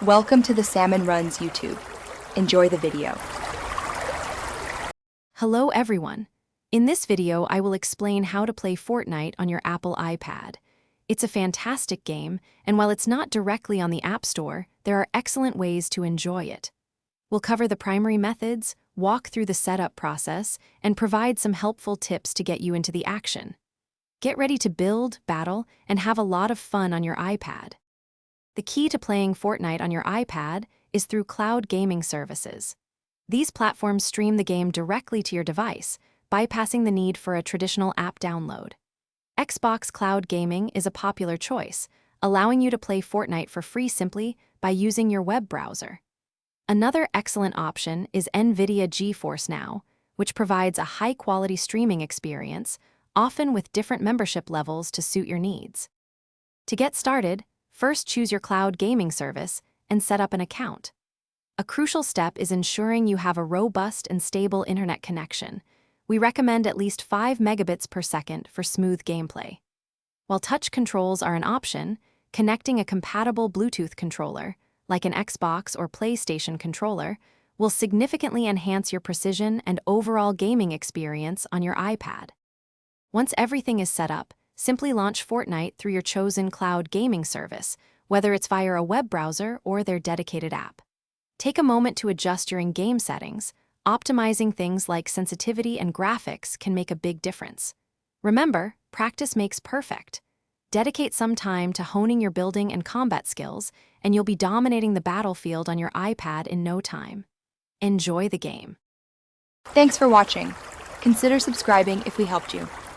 Welcome to the Salmon Runs YouTube. Enjoy the video. Hello everyone. In this video, I will explain how to play Fortnite on your Apple iPad. It's a fantastic game, and while it's not directly on the App Store, there are excellent ways to enjoy it. We'll cover the primary methods, walk through the setup process, and provide some helpful tips to get you into the action. Get ready to build, battle, and have a lot of fun on your iPad. The key to playing Fortnite on your iPad is through cloud gaming services. These platforms stream the game directly to your device, bypassing the need for a traditional app download. Xbox Cloud Gaming is a popular choice, allowing you to play Fortnite for free simply by using your web browser. Another excellent option is NVIDIA GeForce Now, which provides a high-quality streaming experience, often with different membership levels to suit your needs. To get started, first choose your cloud gaming service and set up an account. A crucial step is ensuring you have a robust and stable internet connection. We recommend at least 5 megabits per second for smooth gameplay. While touch controls are an option, connecting a compatible Bluetooth controller, like an Xbox or PlayStation controller, will significantly enhance your precision and overall gaming experience on your iPad. Once everything is set up, simply launch Fortnite through your chosen cloud gaming service, whether it's via a web browser or their dedicated app. Take a moment to adjust your in-game settings. Optimizing things like sensitivity and graphics can make a big difference. Remember, practice makes perfect. Dedicate some time to honing your building and combat skills, and you'll be dominating the battlefield on your iPad in no time. Enjoy the game. Thanks for watching. Consider subscribing if we helped you.